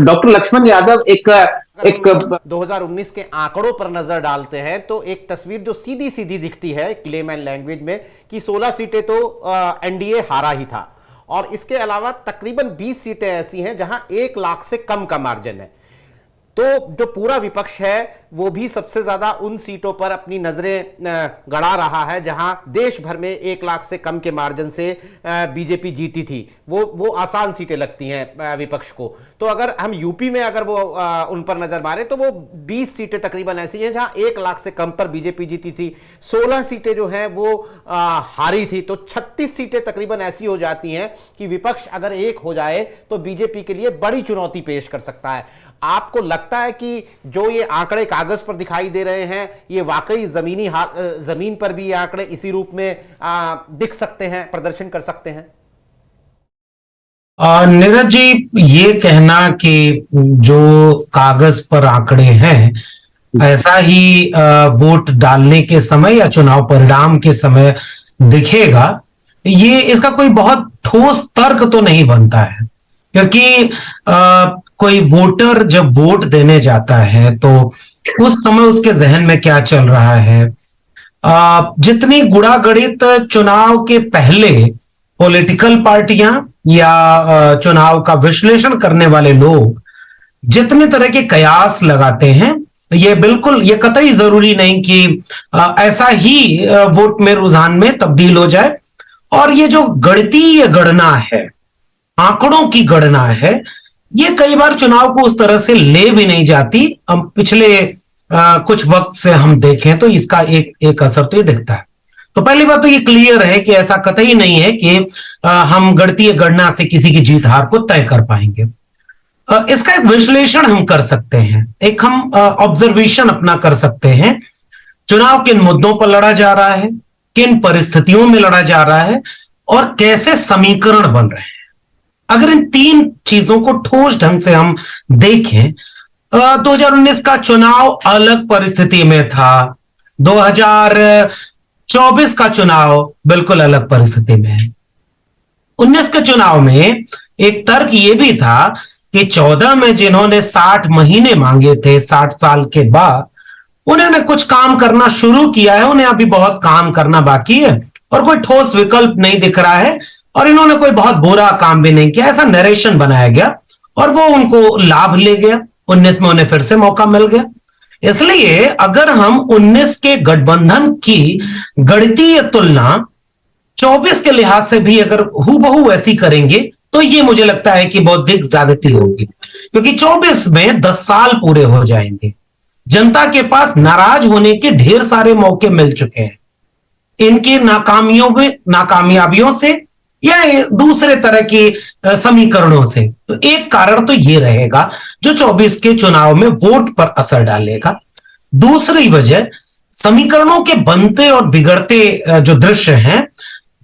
Doctor Lakshman Yadav एक एक 2019 के आंकड़ों पर नजर डालते हैं तो एक तस्वीर जो सीधी सीधी दिखती है लेमैन लैंग्वेज में कि 16 सीटें तो एनडीए हारा ही था, और इसके अलावा तकरीबन 20 सीटें ऐसी हैं जहां 1 लाख से कम का मार्जिन है। तो जो पूरा विपक्ष है वो भी सबसे ज्यादा उन सीटों पर अपनी नजरें गड़ा रहा है जहां देश भर में 1 लाख से कम के मार्जिन से बीजेपी जीती थी। वो आसान सीटें लगती हैं विपक्ष को। तो अगर हम यूपी में अगर वो उन पर नजर मारे तो वो 20 सीटें तकरीबन ऐसी हैं जहां 1 लाख से कम पर बीजेपी जीती थी। 16 सीटें जो हैं वो हारी थी। तो 36 सीटें तकरीबन ऐसी हो जाती हैं कि विपक्ष अगर एक हो जाए तो बीजेपी के लिए बड़ी चुनौती पेश कर सकता है। आपको लगता है कि जो ये आंकड़े कागज पर दिखाई दे रहे हैं ये वाकई जमीन पर भी ये आंकड़े इसी रूप में दिख सकते हैं, प्रदर्शन कर सकते हैं? नीरज जी, ये कहना कि जो कागज पर आंकड़े हैं ऐसा ही वोट डालने के समय या चुनाव परिणाम के समय दिखेगा, ये इसका कोई बहुत ठोस तर्क तो नहीं बनता है। क्योंकि कोई वोटर जब वोट देने जाता है तो उस समय उसके जहन में क्या चल रहा है, जितनी गुणागणित चुनाव के पहले पॉलिटिकल पार्टियां या चुनाव का विश्लेषण करने वाले लोग जितने तरह के कयास लगाते हैं, ये कतई जरूरी नहीं कि ऐसा ही वोट में रुझान में तब्दील हो जाए। और ये जो गणितीय गणना है, आंकड़ों की गणना है, ये कई बार चुनाव को उस तरह से ले भी नहीं जाती। हम पिछले कुछ वक्त से हम देखें तो इसका एक असर तो ये दिखता है। तो पहली बात तो ये क्लियर है कि ऐसा कतई नहीं है कि हम गणितीय गणना से किसी की जीत हार को तय कर पाएंगे। इसका एक विश्लेषण हम कर सकते हैं, एक हम ऑब्जर्वेशन अपना कर सकते हैं। चुनाव किन मुद्दों पर लड़ा जा रहा है, किन परिस्थितियों में लड़ा जा रहा है और कैसे समीकरण बन रहे हैं। अगर इन 3 चीजों को ठोस ढंग से हम देखें, 2019 का चुनाव अलग परिस्थिति में था, 2024 का चुनाव बिल्कुल अलग परिस्थिति में है। 19 के चुनाव में एक तर्क यह भी था कि 14 में जिन्होंने 60 महीने मांगे थे, 60 साल के बाद, उन्होंने कुछ काम करना शुरू किया है, उन्हें अभी बहुत काम करना बाकी है और कोई ठोस विकल्प नहीं दिख रहा है और इन्होंने कोई बहुत बुरा काम भी नहीं किया। ऐसा नरेशन बनाया गया और वो उनको लाभ ले गया। 19 में उन्हें फिर से मौका मिल गया। इसलिए अगर हम 19 के गठबंधन की गणितीय तुलना 24 के लिहाज से भी अगर हूबहू वैसी करेंगे तो ये मुझे लगता है कि बौद्धिक ज्यादती होगी, क्योंकि 24 में 10 साल पूरे हो जाएंगे। जनता के पास नाराज होने के ढेर सारे मौके मिल चुके हैं, इनकी नाकामयाबियों से या दूसरे तरह के समीकरणों से। तो एक कारण तो ये रहेगा जो 24 के चुनाव में वोट पर असर डालेगा। दूसरी वजह, समीकरणों के बनते और बिगड़ते जो दृश्य हैं।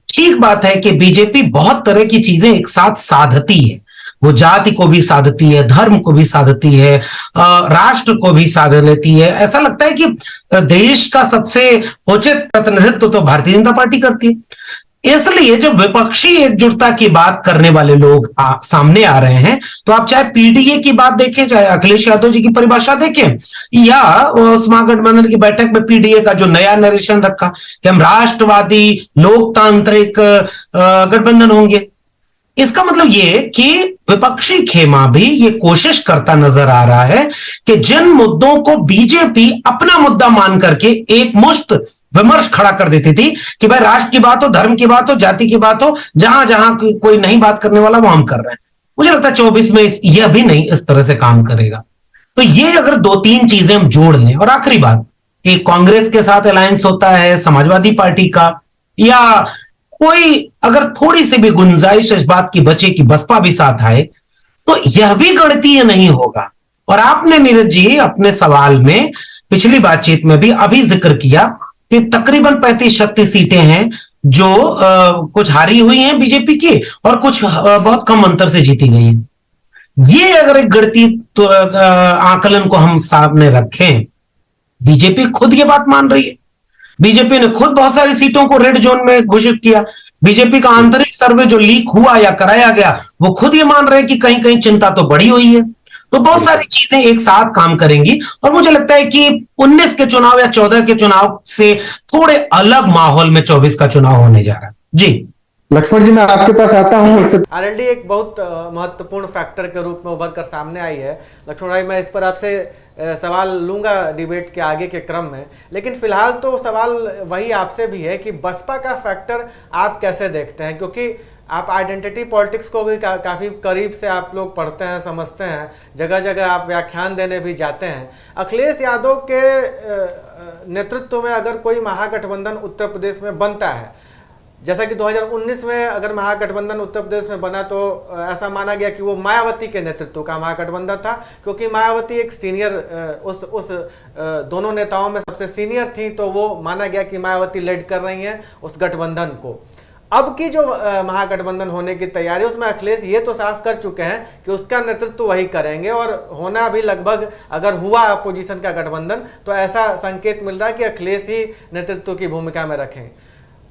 ठीक बात है कि बीजेपी बहुत तरह की चीजें एक साथ साधती है। वो जाति को भी साधती है, धर्म को भी साधती है, राष्ट्र को भी साध लेती है। ऐसा लगता है कि देश का सबसे उचित प्रतिनिधित्व तो भारतीय जनता पार्टी करती है। इसलिए जब विपक्षी एकजुटता की बात करने वाले लोग सामने आ रहे हैं, तो आप चाहे पीडीए की बात देखें, चाहे अखिलेश यादव जी की परिभाषा देखें, या उस महागठबंधन की बैठक में पीडीए का जो नया नरेशन रखा कि हम राष्ट्रवादी लोकतांत्रिक गठबंधन होंगे, इसका मतलब ये कि विपक्षी खेमा भी ये कोशिश करता नजर आ रहा है कि जिन मुद्दों को बीजेपी अपना मुद्दा मान करके एक मुश्त विमर्श खड़ा कर देती थी कि भाई राष्ट्र की बात हो, धर्म की बात हो, जाति की बात हो, जहां जहां कोई नहीं बात करने वाला वो हम कर रहे हैं, मुझे लगता है 24 में यह भी नहीं इस तरह से काम करेगा। तो ये अगर 2-3 चीजें हम जोड़ लें, और आखिरी बात कि कांग्रेस के साथ अलायंस होता है समाजवादी पार्टी का, या कोई अगर थोड़ी सी भी गुंजाइश इस बात की बचे कि बसपा भी साथ आए, तो यह भी गणितीय नहीं होगा। और आपने नीरज जी अपने सवाल में पिछली बातचीत में भी अभी जिक्र किया कि तकरीबन 35-36 सीटें हैं जो कुछ हारी हुई हैं बीजेपी की और कुछ बहुत कम अंतर से जीती गई हैं। ये अगर एक गणितीय आकलन को हम सामने रखें, बीजेपी खुद ये बात मान रही है। बीजेपी ने खुद बहुत सारी सीटों को रेड जोन में घोषित किया। बीजेपी का आंतरिक सर्वे जो लीक हुआ या कराया गया, वो खुद ये मान रहे हैं कि कहीं कहीं चिंता तो बढ़ी हुई है। तो बहुत सारी चीजें एक साथ काम करेंगी और मुझे लगता है कि 19 के चुनाव या 14 के चुनाव से थोड़े अलग माहौल में 24 का चुनाव होने जा रहा है। जी लक्ष्मण जी, मैं आपके पास आता हूँ। इससे आरएलडी एक बहुत महत्वपूर्ण फैक्टर के रूप में उभर कर सामने आई है। लक्ष्मण भाई, मैं इस पर आपसे सवाल लूंगा डिबेट के आगे के क्रम में, लेकिन फिलहाल तो सवाल वही आपसे भी है कि बसपा का फैक्टर आप कैसे देखते हैं, क्योंकि आप आइडेंटिटी पॉलिटिक्स को भी काफ़ी करीब से आप लोग पढ़ते हैं, समझते हैं, जगह जगह आप व्याख्यान देने भी जाते हैं। अखिलेश यादव के नेतृत्व में अगर कोई महागठबंधन उत्तर प्रदेश में बनता है, जैसा कि 2019 में अगर महागठबंधन उत्तर प्रदेश में बना तो ऐसा माना गया कि वो मायावती के नेतृत्व का महागठबंधन था, क्योंकि मायावती एक सीनियर उस दोनों नेताओं में सबसे सीनियर थी, तो वो माना गया कि मायावती लीड कर रही हैं उस गठबंधन को। अब की जो महागठबंधन होने की तैयारी, उसमें अखिलेश ये तो साफ कर चुके हैं कि उसका नेतृत्व वही करेंगे और होना भी लगभग, अगर हुआ अपोजिशन का गठबंधन तो ऐसा संकेत मिल रहा है कि अखिलेश ही नेतृत्व की भूमिका में रखें।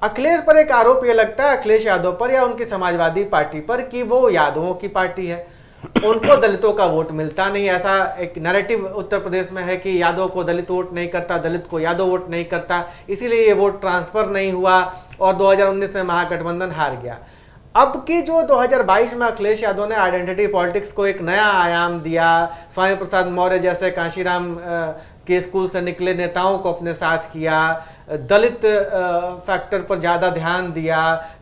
अखिलेश पर एक आरोप ये लगता है, अखिलेश यादव पर या उनकी समाजवादी पार्टी पर, कि वो यादवों की पार्टी है, उनको दलितों का वोट मिलता नहीं। ऐसा एक नैरेटिव उत्तर प्रदेश में है कि यादव को दलित वोट नहीं करता, दलित को यादव वोट नहीं करता, इसीलिए ये वोट ट्रांसफर नहीं हुआ और 2019 में महागठबंधन हार गया। अब की जो 2022 में अखिलेश यादव ने आइडेंटिटी पॉलिटिक्स को एक नया आयाम दिया, स्वामी प्रसाद मौर्य जैसे कांशीराम के स्कूल से निकले नेताओं को अपने साथ किया, दलित फैक्टर पर ज़्यादा ध्यान दिया,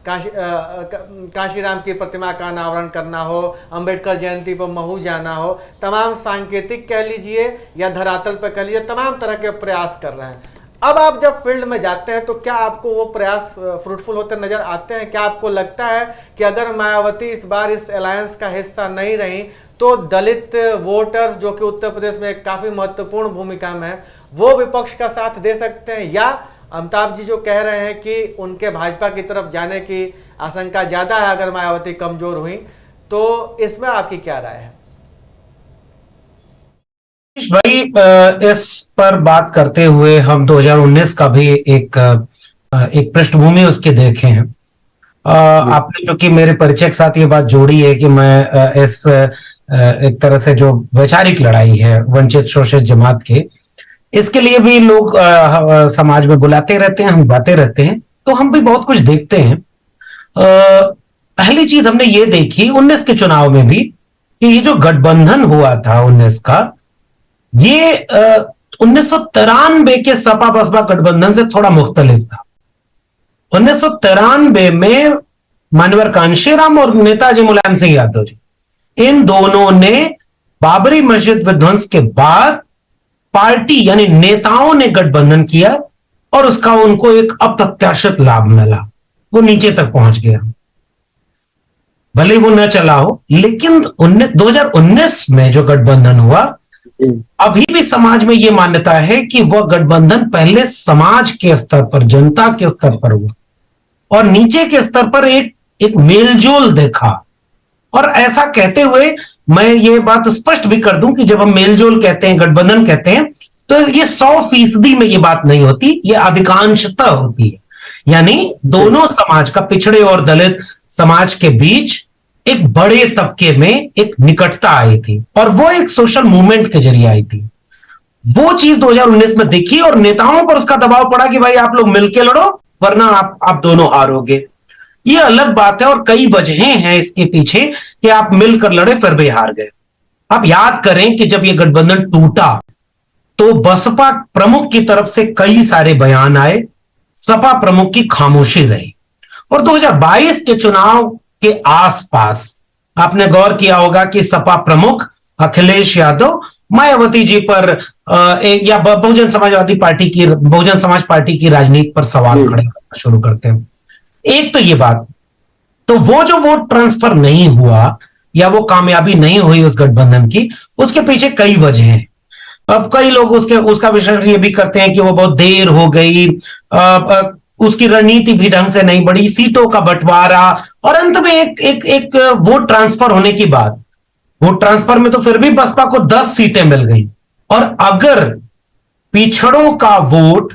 कांशीराम की प्रतिमा का अनावरण करना हो, अंबेडकर जयंती पर महू जाना हो, तमाम सांकेतिक कह लीजिए या धरातल पर कह लीजिए, तमाम तरह के प्रयास कर रहे हैं। अब आप जब फील्ड में जाते हैं तो क्या आपको वो प्रयास फ्रूटफुल होते नजर आते हैं? क्या आपको लगता है कि अगर मायावती इस बार इस अलायंस का हिस्सा नहीं रही तो दलित वोटर्स, जो कि उत्तर प्रदेश में काफी महत्वपूर्ण भूमिका में है, वो विपक्ष का साथ दे सकते हैं? या अमिताभ जी जो कह रहे हैं कि उनके भाजपा की तरफ जाने की आशंका ज्यादा है अगर मायावती कमजोर हुई, तो इसमें आपकी क्या राय है? भाई, इस पर बात करते हुए हम 2019 का भी एक पृष्ठभूमि उसके देखे हैं। आपने जो कि मेरे परिचय के साथ ये बात जोड़ी है कि मैं इस एक तरह से जो वैचारिक लड़ाई है वंचित शोषित जमात के, इसके लिए भी लोग समाज में बुलाते रहते हैं, हम जाते रहते हैं, तो हम भी बहुत कुछ देखते हैं। पहली चीज हमने ये देखी 19 के चुनाव में भी कि ये जो गठबंधन हुआ था 19 का, ये 1993 के सपा बसपा गठबंधन से थोड़ा मुख्तलिफ था। 1993 में मानवर कांशीराम और नेताजी मुलायम सिंह यादव जी, इन दोनों ने बाबरी मस्जिद विध्वंस के बाद पार्टी यानी नेताओं ने गठबंधन किया और उसका उनको एक अप्रत्याशित लाभ मिला, वो नीचे तक पहुंच गया। भले वो न चला हो, लेकिन 2019 में जो गठबंधन हुआ, अभी भी समाज में यह मान्यता है कि वह गठबंधन पहले समाज के स्तर पर, जनता के स्तर पर हुआ और नीचे के स्तर पर एक मेलजोल देखा। और ऐसा कहते हुए मैं ये बात स्पष्ट भी कर दूं कि जब हम मेलजोल कहते हैं, गठबंधन कहते हैं, तो ये 100% में ये बात नहीं होती, ये अधिकांशतः होती है। यानी दोनों समाज का, पिछड़े और दलित समाज के बीच एक बड़े तबके में एक निकटता आई थी और वो एक सोशल मूवमेंट के जरिए आई थी। वो चीज 2019 में देखी और नेताओं पर उसका दबाव पड़ा कि भाई आप लोग मिलके लड़ो वरना आप दोनों हारोगे। ये अलग बात है और कई वजहें हैं इसके पीछे कि आप मिलकर लड़े फिर भी हार गए। आप याद करें कि जब ये गठबंधन टूटा तो बसपा प्रमुख की तरफ से कई सारे बयान आए, सपा प्रमुख की खामोशी रही। और 2022 के चुनाव के आसपास आपने गौर किया होगा कि सपा प्रमुख अखिलेश यादव मायावती जी पर या बहुजन समाज पार्टी की राजनीति पर सवाल खड़े करना शुरू करते हैं। एक तो ये बात, तो वो जो वोट ट्रांसफर नहीं हुआ या वो कामयाबी नहीं हुई उस गठबंधन की, उसके पीछे कई वजह हैं। अब कई लोग उसका विश्लेषण ये भी करते हैं कि वो बहुत देर हो गई, उसकी रणनीति भी ढंग से नहीं बढ़ी, सीटों का बंटवारा, और अंत में एक वोट ट्रांसफर होने की बात। वोट ट्रांसफर में तो फिर भी बसपा को 10 सीटें मिल गई, और अगर पिछड़ों का वोट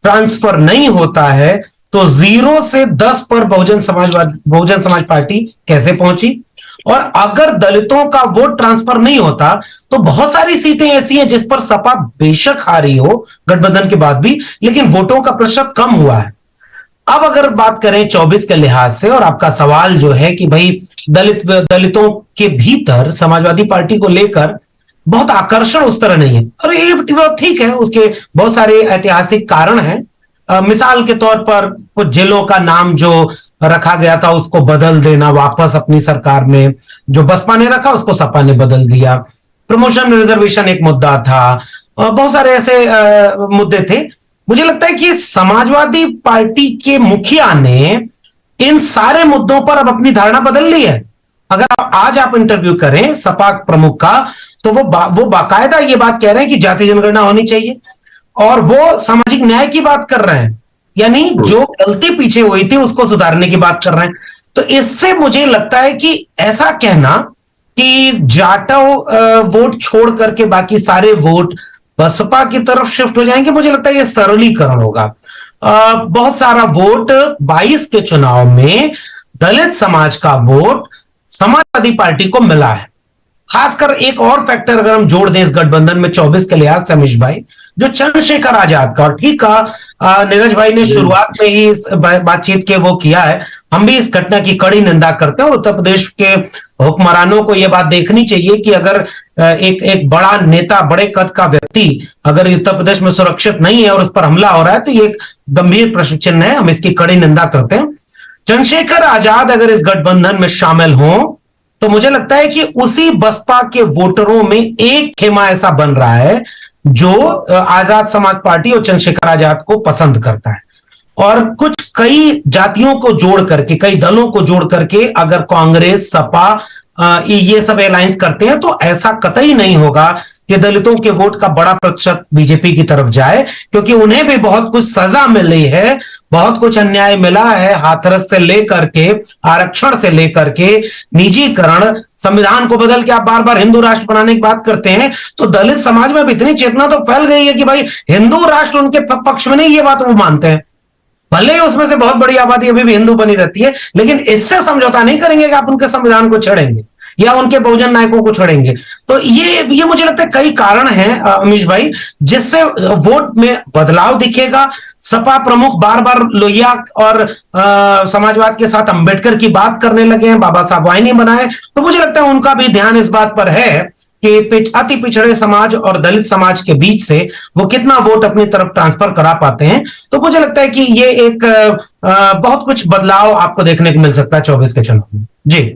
ट्रांसफर नहीं होता है तो 0 से 10 पर बहुजन समाज पार्टी कैसे पहुंची? और अगर दलितों का वोट ट्रांसफर नहीं होता तो बहुत सारी सीटें ऐसी हैं जिस पर सपा बेशक हारी हो गठबंधन के बाद भी, लेकिन वोटों का प्रतिशत कम हुआ है। अब अगर बात करें 24 के लिहाज से, और आपका सवाल जो है कि भाई दलितों के भीतर समाजवादी पार्टी को लेकर बहुत आकर्षण उस तरह नहीं है, और ये बात ठीक है, उसके बहुत सारे ऐतिहासिक कारण हैं। मिसाल के तौर पर कुछ जिलों का नाम जो रखा गया था उसको बदल देना वापस अपनी सरकार में, जो बसपा ने रखा उसको सपा ने बदल दिया। प्रमोशन रिजर्वेशन एक मुद्दा था, बहुत सारे ऐसे मुद्दे थे। मुझे लगता है कि समाजवादी पार्टी के मुखिया ने इन सारे मुद्दों पर अब अपनी धारणा बदल ली है। अगर आज आप इंटरव्यू करें सपा प्रमुख का तो वो बाकायदा ये बात कह रहे हैं कि जाति जनगणना होनी चाहिए, और वो सामाजिक न्याय की बात कर रहे हैं, यानी जो गलती पीछे हुई थी उसको सुधारने की बात कर रहे हैं। तो इससे मुझे लगता है कि ऐसा कहना कि जाटो वोट छोड़ करके बाकी सारे वोट बसपा की तरफ शिफ्ट हो जाएंगे, मुझे लगता है ये सरलीकरण होगा। बहुत सारा वोट 22 के चुनाव में दलित समाज का वोट समाजवादी पार्टी को मिला है। खासकर एक और फैक्टर अगर हम जोड़ दें इस गठबंधन में 24 के लिहाज से अमीश भाई, जो चंद्रशेखर आजाद का, और ठीक कहा नीरज भाई ने शुरुआत में ही इस बातचीत के वो किया है, हम भी इस घटना की कड़ी निंदा करते हैं। और उत्तर प्रदेश के हुक्मरानों को यह बात देखनी चाहिए कि अगर एक बड़ा नेता, बड़े कद का व्यक्ति अगर उत्तर प्रदेश में सुरक्षित नहीं है और उस पर हमला हो रहा है तो ये एक गंभीर प्रश्न चिन्ह है, हम इसकी कड़ी निंदा करते हैं। चंद्रशेखर आजाद अगर इस गठबंधन में शामिल हों तो मुझे लगता है कि उसी बसपा के वोटरों में एक खेमा ऐसा बन रहा है जो आजाद समाज पार्टी और चंद्रशेखर आजाद को पसंद करता है। और कुछ कई जातियों को जोड़ करके, कई दलों को जोड़ करके अगर कांग्रेस, सपा ये सब अलायंस करते हैं तो ऐसा कतई नहीं होगा कि दलितों के वोट का बड़ा प्रतिशत बीजेपी की तरफ जाए, क्योंकि उन्हें भी बहुत कुछ सजा मिली है, बहुत कुछ अन्याय मिला है, हाथरस से लेकर के, आरक्षण से लेकर के, निजीकरण, संविधान को बदल के आप बार बार हिंदू राष्ट्र बनाने की बात करते हैं। तो दलित समाज में भी इतनी चेतना तो फैल गई है कि भाई हिंदू राष्ट्र उनके पक्ष में नहीं, ये बात वो मानते हैं। भले ही उसमें से बहुत बड़ी आबादी अभी भी हिंदू बनी रहती है, लेकिन इससे समझौता नहीं करेंगे कि आप उनके संविधान को छेड़ेंगे या उनके बहुजन नायकों को छोड़ेंगे। तो ये मुझे लगता है कई कारण हैं अमीश भाई, जिससे वोट में बदलाव दिखेगा। सपा प्रमुख बार बार लोहिया और समाजवाद के साथ अंबेडकर की बात करने लगे हैं, बाबा साहब वाहिनी बनाए, तो मुझे लगता है उनका भी ध्यान इस बात पर है कि अति पिछड़े समाज और दलित समाज के बीच से वो कितना वोट अपनी तरफ ट्रांसफर करा पाते हैं। तो मुझे लगता है कि ये एक बहुत कुछ बदलाव आपको देखने को मिल सकता है 24 के चुनाव में। जी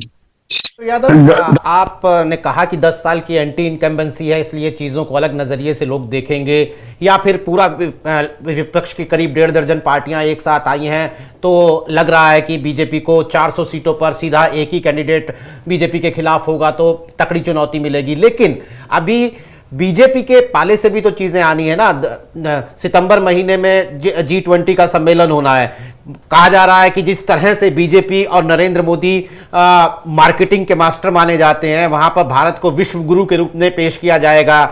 तो यादव, आपने कहा कि 10 साल की एंटी इनकम्बेंसी है, इसलिए चीज़ों को अलग नज़रिए से लोग देखेंगे, या फिर पूरा विपक्ष की करीब 1.5 दर्जन पार्टियां एक साथ आई हैं तो लग रहा है कि बीजेपी को 400 सीटों पर सीधा एक ही कैंडिडेट बीजेपी के खिलाफ होगा तो तकड़ी चुनौती मिलेगी। लेकिन अभी बीजेपी के पाले से भी तो चीज़ें आनी है ना। सितंबर महीने में G20 का सम्मेलन होना है। कहा जा रहा है कि जिस तरह से बीजेपी और नरेंद्र मोदी मार्केटिंग के मास्टर माने जाते हैं, वहां पर भारत को विश्व गुरु के रूप में पेश किया जाएगा।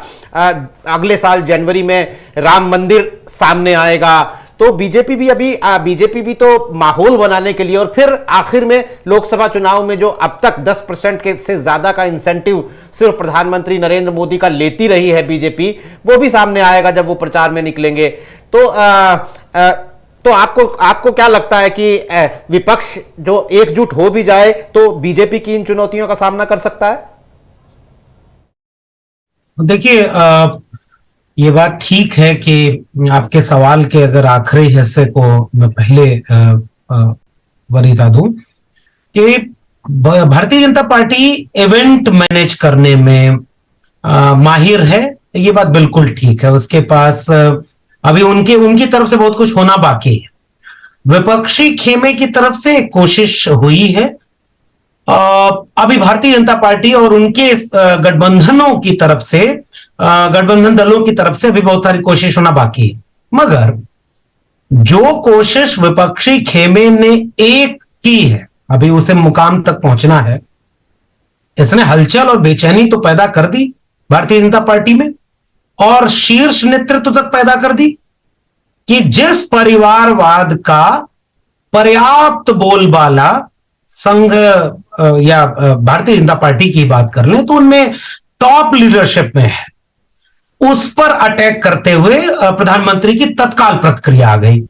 अगले साल जनवरी में राम मंदिर सामने आएगा। तो बीजेपी भी तो माहौल बनाने के लिए, और फिर आखिर में लोकसभा चुनाव में जो अब तक 10% के से ज्यादा का इंसेंटिव सिर्फ प्रधानमंत्री नरेंद्र मोदी का लेती रही है बीजेपी, वो भी सामने आएगा जब वो प्रचार में निकलेंगे। तो आपको क्या लगता है कि विपक्ष जो एकजुट हो भी जाए तो बीजेपी की इन चुनौतियों का सामना कर सकता है? देखिए, ये बात ठीक है कि आपके सवाल के अगर आखिरी हिस्से को मैं पहले वरीयता दूं कि Bharatiya Janata party event manage करने में माहिर है, ये बात बिल्कुल ठीक है। उसके पास अभी उनकी तरफ से बहुत कुछ होना बाकी है। विपक्षी खेमे की तरफ से कोशिश हुई है, अभी भारतीय जनता पार्टी और उनके गठबंधनों की तरफ से, गठबंधन दलों की तरफ से अभी बहुत सारी कोशिश होना बाकी है। मगर जो कोशिश विपक्षी खेमे ने एक की है, अभी उसे मुकाम तक पहुंचना है, इसने हलचल और बेचैनी तो पैदा कर दी भारतीय जनता पार्टी में और शीर्ष नेतृत्व तक पैदा कर दी कि जिस परिवारवाद का पर्याप्त बोलबाला संघ या भारतीय जनता पार्टी की बात कर लें तो उनमें टॉप लीडरशिप में है, उस पर अटैक करते हुए प्रधानमंत्री की तत्काल प्रतिक्रिया आ गई।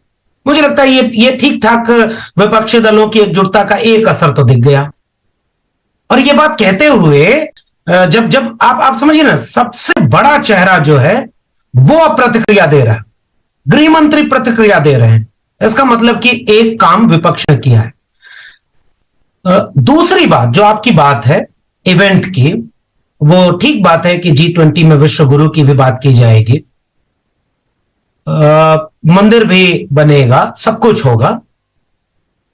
मुझे लगता है ये ठीक ठाक विपक्षी दलों की एकजुटता का एक असर तो दिख गया। और ये बात कहते हुए जब आप समझिए ना, सबसे बड़ा चेहरा जो है वो अब प्रतिक्रिया दे रहा है, गृह मंत्री प्रतिक्रिया दे रहे हैं, इसका मतलब कि एक काम विपक्ष ने किया है। दूसरी बात जो आपकी बात है इवेंट की, वो ठीक बात है कि G20 में विश्व गुरु की भी बात की जाएगी, मंदिर भी बनेगा, सब कुछ होगा।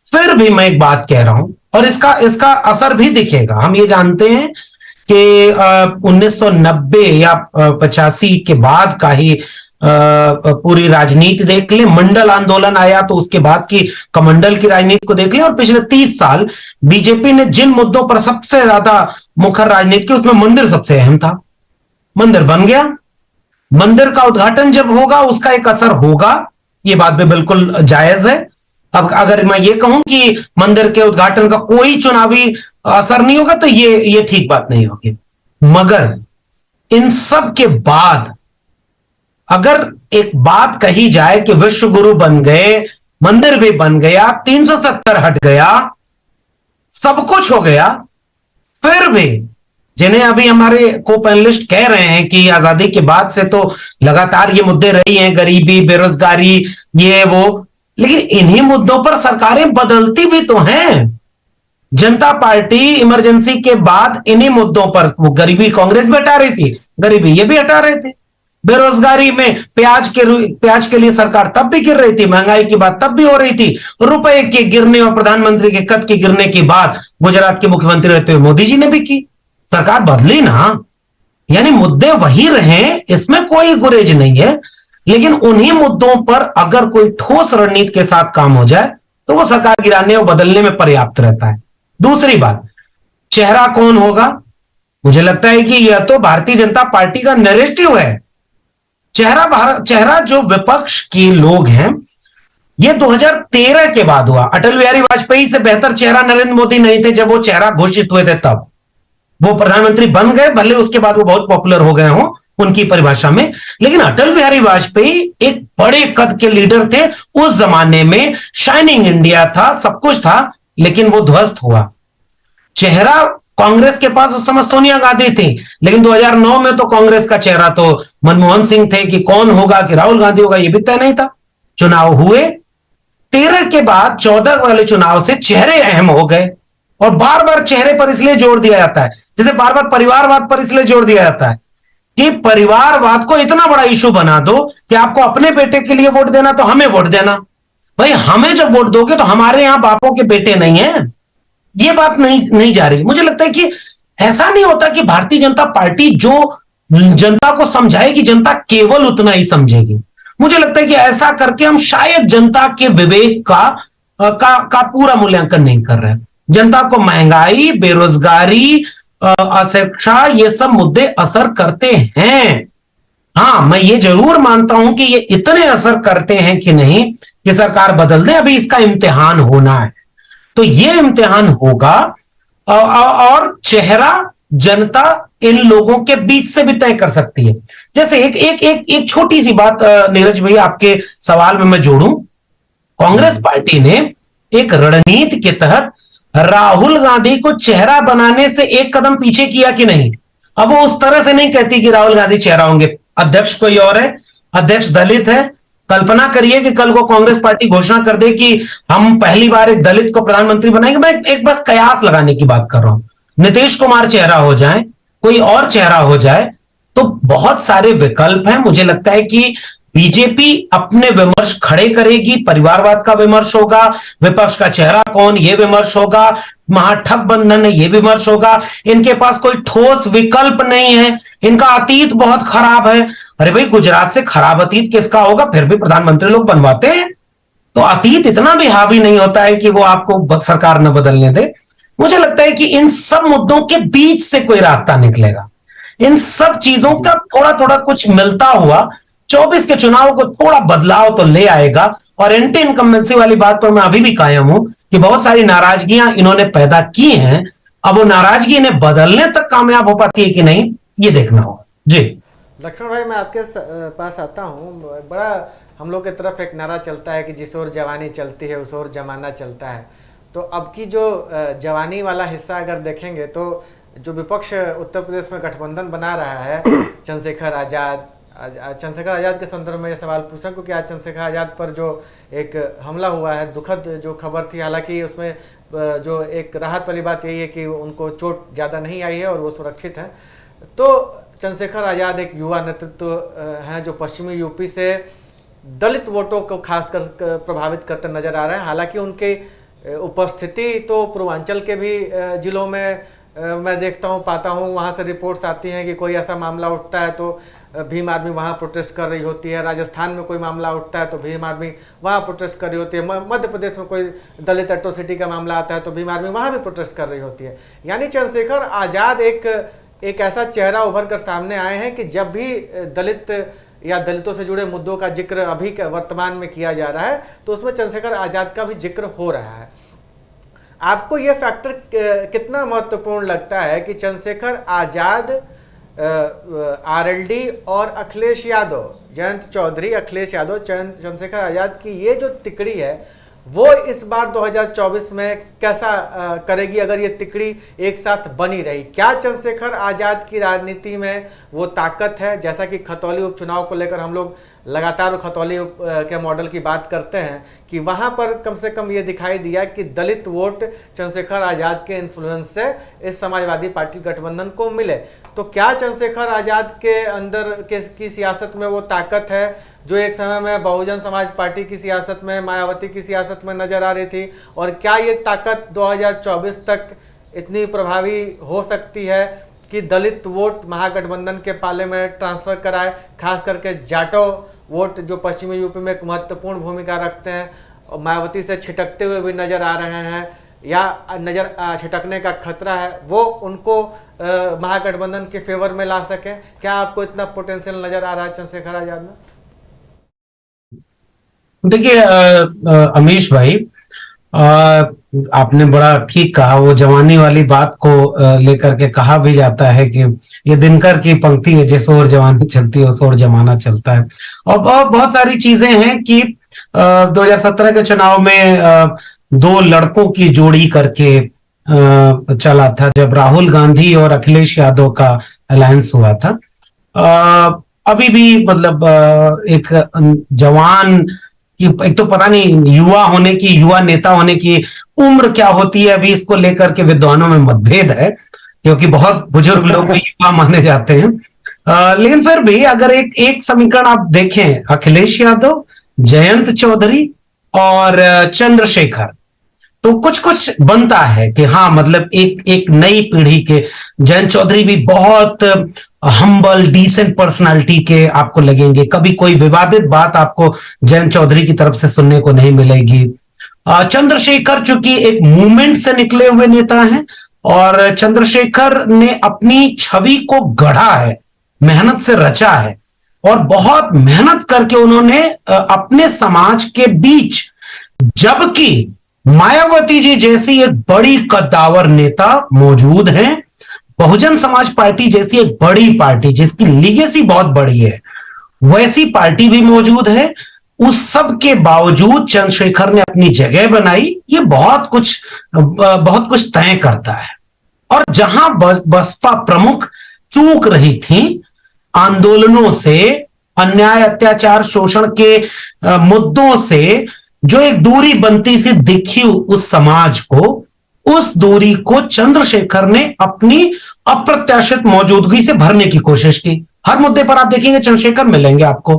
फिर भी मैं एक बात कह रहा हूं और इसका असर भी दिखेगा। हम ये जानते हैं कि 1990 या 85 के बाद का ही पूरी राजनीति देख ले, मंडल आंदोलन आया तो उसके बाद की कमंडल की राजनीति को देख ले, और पिछले 30 साल बीजेपी ने जिन मुद्दों पर सबसे ज्यादा मुखर राजनीति की, उसमें मंदिर सबसे अहम था। मंदिर बन गया, मंदिर का उद्घाटन जब होगा उसका एक असर होगा, ये बात भी बिल्कुल जायज है। अब अगर मैं ये कहूं कि मंदिर के उद्घाटन का कोई चुनावी असर नहीं होगा तो ये ठीक बात नहीं होगी। मगर इन सब के बाद अगर एक बात कही जाए कि विश्व गुरु बन गए, मंदिर भी बन गया, 370 हट गया, सब कुछ हो गया, फिर भी जिन्हें अभी हमारे को पैनलिस्ट कह रहे हैं कि आजादी के बाद से तो लगातार ये मुद्दे रही हैं, गरीबी, बेरोजगारी, ये वो, लेकिन इन्हीं मुद्दों पर सरकारें बदलती भी तो हैं। जनता पार्टी इमरजेंसी के बाद इन्हीं मुद्दों पर, वो गरीबी कांग्रेस भी हटा रही थी, गरीबी ये भी हटा रहे थे, बेरोजगारी में प्याज के लिए सरकार तब भी गिर रही थी, महंगाई की बात तब भी हो रही थी, रुपए के गिरने और प्रधानमंत्री के कद के गिरने की बात गुजरात के मुख्यमंत्री रहते हुए मोदी जी ने भी की। सरकार बदली ना, यानी मुद्दे वही रहे, इसमें कोई गुरेज नहीं है, लेकिन उन्हीं मुद्दों पर अगर कोई ठोस रणनीति के साथ काम हो जाए तो वो सरकार गिराने और बदलने में पर्याप्त रहता है। दूसरी बात, चेहरा कौन होगा? मुझे लगता है कि यह तो भारतीय जनता पार्टी का नैरेटिव है। चेहरा जो विपक्ष के लोग हैं, ये 2013 के बाद हुआ। अटल बिहारी वाजपेयी से बेहतर चेहरा नरेंद्र मोदी नहीं थे जब वो चेहरा घोषित हुए थे, तब वो प्रधानमंत्री बन गए, भले उसके बाद वो बहुत पॉपुलर हो गए हों उनकी परिभाषा में, लेकिन अटल बिहारी वाजपेयी एक बड़े कद के लीडर थे। उस जमाने में शाइनिंग इंडिया था, सब कुछ था, लेकिन वो ध्वस्त हुआ। चेहरा कांग्रेस के पास उस समय सोनिया गांधी थी, लेकिन 2009 में तो कांग्रेस का चेहरा तो मनमोहन सिंह थे, कि कौन होगा, कि राहुल गांधी होगा, ये भी तय नहीं था। चुनाव हुए, 13 के बाद 14 वाले चुनाव से चेहरे अहम हो गए, और बार बार चेहरे पर इसलिए जोर दिया जाता है, जैसे बार बार परिवारवाद पर इसलिए जोर दिया जाता है कि परिवारवाद को इतना बड़ा इशू बना दो कि आपको अपने बेटे के लिए वोट देना तो हमें वोट देना। भाई हमें जब वोट दोगे तो हमारे यहां बापों के बेटे नहीं है, ये बात नहीं जा रही। मुझे लगता है कि ऐसा नहीं होता कि भारतीय जनता पार्टी जो जनता को समझाएगी, जनता केवल उतना ही समझेगी। मुझे लगता है कि ऐसा करके हम शायद जनता के विवेक का पूरा मूल्यांकन नहीं कर रहे हैं। जनता को महंगाई, बेरोजगारी, अशिक्षा, ये सब मुद्दे असर करते हैं। हाँ, मैं ये जरूर मानता हूं कि ये इतने असर करते हैं कि नहीं कि सरकार बदल दे, अभी इसका इम्तिहान होना है। तो ये इम्तिहान होगा, और चेहरा जनता इन लोगों के बीच से भी तय कर सकती है। जैसे एक छोटी सी बात नीरज भैया आपके सवाल में मैं जोड़ूं, कांग्रेस पार्टी ने एक रणनीति के तहत राहुल गांधी को चेहरा बनाने से एक कदम पीछे किया कि नहीं। अब वो उस तरह से नहीं कहती कि राहुल गांधी चेहरा होंगे, अध्यक्ष कोई और है, अध्यक्ष दलित है। कल्पना करिए कि कल को कांग्रेस पार्टी घोषणा कर दे कि हम पहली बार एक दलित को प्रधानमंत्री बनाएंगे। मैं एक बस कयास लगाने की बात कर रहा हूं। नीतीश कुमार चेहरा हो जाए, कोई और चेहरा हो जाए, तो बहुत सारे विकल्प हैं। मुझे लगता है कि बीजेपी अपने विमर्श खड़े करेगी, परिवारवाद का विमर्श होगा, विपक्ष का चेहरा कौन ये विमर्श होगा, महागठबंधन है ये विमर्श होगा। इनके पास कोई ठोस विकल्प नहीं है, इनका अतीत बहुत खराब है। अरे भाई, गुजरात से खराब अतीत किसका होगा, फिर भी प्रधानमंत्री लोग बनवाते हैं। तो अतीत इतना भी हावी नहीं होता है कि वो आपको सरकार न बदलने दे। मुझे लगता है कि इन सब मुद्दों के बीच से कोई रास्ता निकलेगा। इन सब चीजों का थोड़ा थोड़ा कुछ मिलता हुआ 24 के चुनाव को थोड़ा बदलाव तो ले आएगा। और एंटी इनकम्बेंसी वाली बात पर मैं अभी भी कायम हूं कि बहुत सारी नाराजगियां इन्होंने पैदा की हैं, अब वो नाराजगी इन्हें बदलने तक कामयाब हो पाती है कि नहीं, ये देखना होगा। जी लक्ष्मण भाई, मैं आपके पास आता हूँ। बड़ा हम लोग की तरफ एक नारा चलता है कि जिस ओर जवानी चलती है उस ओर जमाना चलता है। तो अब की जो जवानी वाला हिस्सा अगर देखेंगे तो जो विपक्ष उत्तर प्रदेश में गठबंधन बना रहा है, चंद्रशेखर आजाद के संदर्भ में ये सवाल पूछा क्योंकि आज चंद्रशेखर आजाद पर जो एक हमला हुआ है, दुखद जो खबर थी, हालांकि उसमें जो एक राहत वाली बात यही है कि उनको चोट ज़्यादा नहीं आई है और वो सुरक्षित हैं। तो चंद्रशेखर आजाद एक युवा नेतृत्व हैं जो पश्चिमी यूपी से दलित वोटों को खासकर प्रभावित करते नजर आ रहे हैं। हालांकि उनकी उपस्थिति तो पूर्वांचल के भी जिलों में मैं देखता हूँ, पाता हूँ, वहाँ से रिपोर्ट्स आती हैं कि कोई ऐसा मामला उठता है तो भीम आर्मी वहाँ प्रोटेस्ट कर रही होती है। राजस्थान में कोई मामला उठता है तो भीम आर्मी वहाँ प्रोटेस्ट कर रही होती है। मध्य प्रदेश में कोई दलित एट्रोसिटी का मामला आता है तो भीम आर्मी वहाँ भी प्रोटेस्ट कर रही होती है। यानी चंद्रशेखर आजाद एक ऐसा चेहरा उभर कर सामने आए हैं कि जब भी दलित या दलितों से जुड़े मुद्दों का जिक्र अभी वर्तमान में किया जा रहा है तो उसमें चंद्रशेखर आजाद का भी जिक्र हो रहा है। आपको यह फैक्टर कितना महत्वपूर्ण लगता है कि चंद्रशेखर आजाद, आरएलडी और अखिलेश यादव, जयंत चौधरी, अखिलेश यादव, चंद्रशेखर आजाद की ये जो तिकड़ी है वो इस बार 2024 में कैसा करेगी अगर ये तिकड़ी एक साथ बनी रही? क्या चंद्रशेखर आजाद की राजनीति में वो ताकत है? जैसा कि खतौली उपचुनाव को लेकर हम लोग लगातार खतौली के मॉडल की बात करते हैं कि वहां पर कम से कम ये दिखाई दिया कि दलित वोट चंद्रशेखर आजाद के इन्फ्लुएंस से इस समाजवादी पार्टी गठबंधन को मिले। तो क्या चंद्रशेखर आजाद के अंदर की सियासत में वो ताकत है जो एक समय में बहुजन समाज पार्टी की सियासत में, मायावती की सियासत में नजर आ रही थी? और क्या ये ताकत 2024 तक इतनी प्रभावी हो सकती है कि दलित वोट महागठबंधन के पाले में ट्रांसफर कराए, खास करके जाटो वोट जो पश्चिमी यूपी में एक महत्वपूर्ण भूमिका रखते हैं और मायावती से छिटकते हुए भी नजर आ रहे हैं या छिटकने का खतरा है, वो उनको महागठबंधन के फेवर में ला सके? क्या आपको इतना पोटेंशियल नजर आ रहा है चंद्रशेखर आजाद में? देखिए अमीश भाई, आपने बड़ा ठीक कहा। वो जवानी वाली बात को लेकर के कहा भी जाता है कि ये दिनकर की पंक्ति है, जिस ओर जवानी चलती है उस ओर जमाना चलता है। और बहुत सारी चीजें हैं कि 2017 के चुनाव में दो लड़कों की जोड़ी करके चला था जब राहुल गांधी और अखिलेश यादव का अलायंस हुआ था। अभी भी मतलब एक जवान, एक तो पता नहीं युवा होने की, युवा नेता होने की उम्र क्या होती है, अभी इसको लेकर के विद्वानों में मतभेद है क्योंकि बहुत बुजुर्ग लोग भी युवा माने जाते हैं। लेकिन फिर भी अगर एक समीकरण आप देखें, अखिलेश यादव, जयंत चौधरी और चंद्रशेखर, तो कुछ कुछ बनता है कि हाँ मतलब एक नई पीढ़ी के, जयंत चौधरी भी बहुत हम्बल डिसेंट पर्सनालिटी के आपको लगेंगे। कभी कोई विवादित बात आपको जयंत चौधरी की तरफ से सुनने को नहीं मिलेगी। चंद्रशेखर चूंकि एक मूवमेंट से निकले हुए नेता हैं और चंद्रशेखर ने अपनी छवि को गढ़ा है, मेहनत से रचा है और बहुत मेहनत करके उन्होंने अपने समाज के बीच, जबकि मायावती जी जैसी एक बड़ी कद्दावर नेता मौजूद हैं, बहुजन समाज पार्टी जैसी एक बड़ी पार्टी जिसकी लीगेसी बहुत बड़ी है, वैसी पार्टी भी मौजूद है, उस सब के बावजूद चंद्रशेखर ने अपनी जगह बनाई। ये बहुत कुछ तय करता है। और जहां बसपा प्रमुख चूक रही थी आंदोलनों से, अन्याय, अत्याचार, शोषण के मुद्दों से जो एक दूरी बनती सी दिखी उस समाज को, उस दूरी को चंद्रशेखर ने अपनी अप्रत्याशित मौजूदगी से भरने की कोशिश की। हर मुद्दे पर आप देखेंगे चंद्रशेखर मिलेंगे आपको,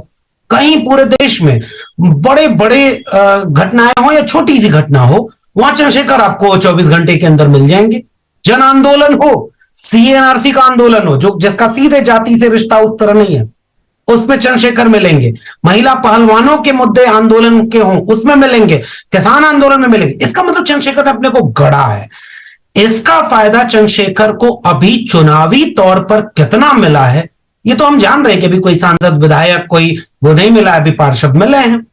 कहीं पूरे देश में बड़े बड़े घटनाएं हो या छोटी सी घटना हो, वहां चंद्रशेखर आपको 24 घंटे के अंदर मिल जाएंगे। जन आंदोलन हो, सीएनआरसी का आंदोलन हो, जो जिसका सीधे जाति से रिश्ता उस तरह नहीं है, उसमें चंद्रशेखर मिलेंगे। महिला पहलवानों के मुद्दे आंदोलन के हों, उसमें मिलेंगे। किसान आंदोलन में मिलेंगे। इसका मतलब चंद्रशेखर ने अपने को गढ़ा है। इसका फायदा चंद्रशेखर को अभी चुनावी तौर पर कितना मिला है ये तो हम जान रहे हैं कि अभी कोई सांसद, विधायक, कोई वो नहीं मिला, अभी पार्षद मिले हैं।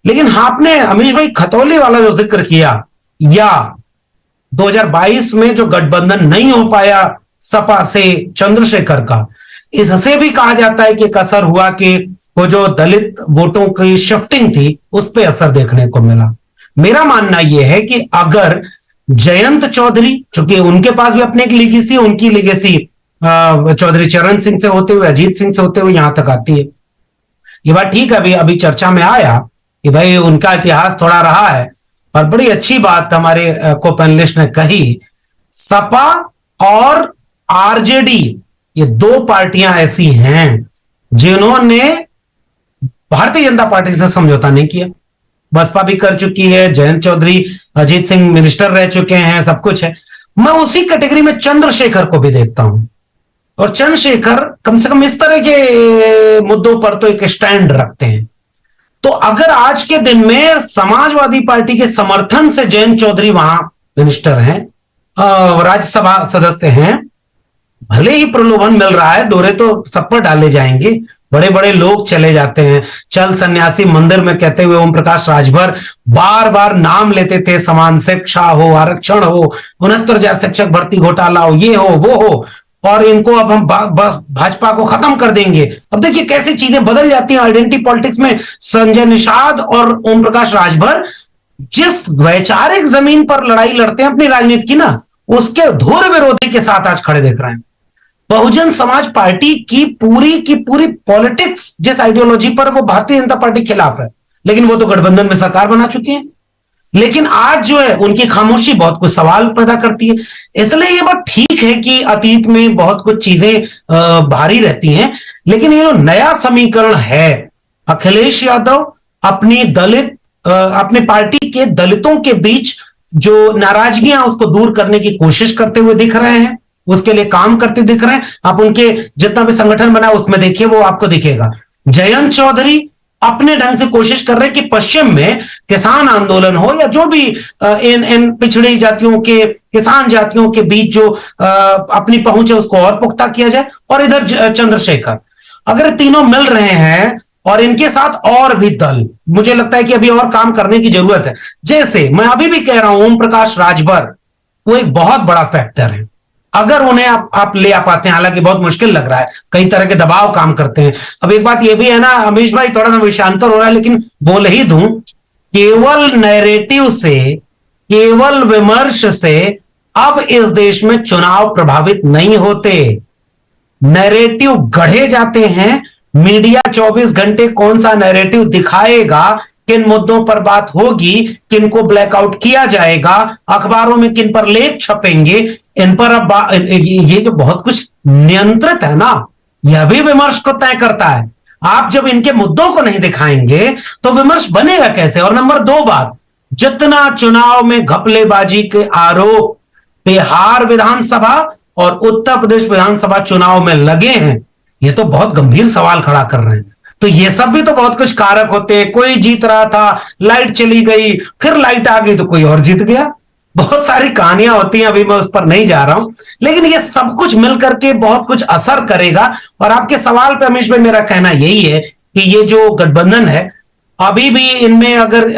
लेकिन आपने अमीश भाई खतौली वाला जो जिक्र किया, या 2022 में जो गठबंधन नहीं हो पाया सपा से चंद्रशेखर का, इससे भी कहा जाता है कि एक असर हुआ कि वो जो दलित वोटों की शिफ्टिंग थी उस पर असर देखने को मिला। मेरा मानना यह है कि अगर जयंत चौधरी, चूंकि उनके पास भी अपनी एक लीगेसी, उनकी लीगेसी चौधरी चरण सिंह से होते हुए, अजीत सिंह से होते हुए यहां तक आती है। ये बात ठीक है, अभी चर्चा में आया कि भाई उनका इतिहास थोड़ा रहा है, और बड़ी अच्छी बात हमारे को पैनलिस्ट ने कही, सपा और आरजेडी ये दो पार्टियां ऐसी हैं जिन्होंने भारतीय जनता पार्टी से समझौता नहीं किया। बसपा भी कर चुकी है, जयंत चौधरी, अजीत सिंह मिनिस्टर रह चुके हैं, सब कुछ है। मैं उसी कैटेगरी में चंद्रशेखर को भी देखता हूं, और चंद्रशेखर कम से कम इस तरह के मुद्दों पर तो एक स्टैंड रखते हैं। तो अगर आज के दिन में समाजवादी पार्टी के समर्थन से जयंत चौधरी वहां मिनिस्टर हैं, राज्यसभा सदस्य हैं, भले ही प्रलोभन मिल रहा है, डोरे तो सब पर डाले जाएंगे, बड़े बड़े लोग चले जाते हैं, चल सन्यासी मंदिर में कहते हुए ओम प्रकाश राजभर बार बार नाम लेते थे, समान शिक्षा हो, आरक्षण हो, 69,000 शिक्षक भर्ती घोटाला हो, ये हो वो हो, और इनको अब हम भाजपा को खत्म कर देंगे। अब देखिए कैसी चीजें बदल जाती हैं आइडेंटिटी पॉलिटिक्स में। संजय निषाद और ओम प्रकाश राजभर जिस वैचारिक जमीन पर लड़ाई लड़ते हैं अपनी राजनीति की ना, उसके धुर विरोधी के साथ आज खड़े देख रहे हैं। बहुजन समाज पार्टी की पूरी पॉलिटिक्स जिस आइडियोलॉजी पर, वो भारतीय जनता पार्टी के खिलाफ है, लेकिन वो तो गठबंधन में सरकार बना चुकी है। लेकिन आज जो है उनकी खामोशी बहुत कुछ सवाल पैदा करती है। इसलिए ये बात ठीक है कि अतीत में बहुत कुछ चीजें भारी रहती हैं, लेकिन ये जो नया समीकरण है, अखिलेश यादव अपनी पार्टी के दलितों के बीच जो नाराजगियां उसको दूर करने की कोशिश करते हुए दिख रहे हैं, उसके लिए काम करते दिख रहे हैं। आप उनके जितना भी संगठन बना उसमें देखिए, वो आपको दिखेगा। जयंत चौधरी अपने ढंग से कोशिश कर रहे हैं कि पश्चिम में किसान आंदोलन हो, या जो भी इन पिछड़ी जातियों के, किसान जातियों के बीच जो अपनी पहुंच है उसको और पुख्ता किया जाए। और इधर चंद्रशेखर, अगर तीनों मिल रहे हैं और इनके साथ और भी दल, मुझे लगता है कि अभी और काम करने की जरूरत है। जैसे मैं अभी भी कह रहा हूं, ओम प्रकाश राजभर वो एक बहुत बड़ा फैक्टर है। अगर उन्हें आप ले आ पाते हैं, हालांकि बहुत मुश्किल लग रहा है, कई तरह के दबाव काम करते हैं। अब एक बात यह भी है ना अमीश भाई, थोड़ा सा विषयांतर हो रहा है लेकिन बोल ही दूं, केवल नैरेटिव से, केवल विमर्श से अब इस देश में चुनाव प्रभावित नहीं होते। नैरेटिव गढ़े जाते हैं। मीडिया 24 घंटे कौन सा नैरेटिव दिखाएगा, किन मुद्दों पर बात होगी, किन को ब्लैकआउट किया जाएगा, अखबारों में किन पर लेख छपेंगे, इन पर अब ये जो बहुत कुछ नियंत्रित है ना, यह भी विमर्श को तय करता है। आप जब इनके मुद्दों को नहीं दिखाएंगे तो विमर्श बनेगा कैसे। और नंबर 2 बात, जितना चुनाव में घपलेबाजी के आरोप बिहार विधानसभा और उत्तर प्रदेश विधानसभा चुनाव में लगे हैं, ये तो बहुत गंभीर सवाल खड़ा कर रहे हैं। तो ये सब भी तो बहुत कुछ कारक होते हैं। कोई जीत रहा था, लाइट चली गई, फिर लाइट आ गई तो कोई और जीत गया। बहुत सारी कहानियां होती हैं, अभी मैं उस पर नहीं जा रहा हूं, लेकिन ये सब कुछ मिलकर के बहुत कुछ असर करेगा। और आपके सवाल पे अमीश भाई मेरा कहना यही है कि ये जो गठबंधन है, अभी भी इनमें अगर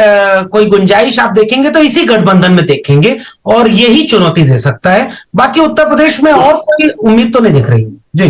कोई गुंजाइश आप देखेंगे तो इसी गठबंधन में देखेंगे, और यही चुनौती दे सकता है। बाकी उत्तर प्रदेश में और कोई उम्मीद तो नहीं दिख रही। जी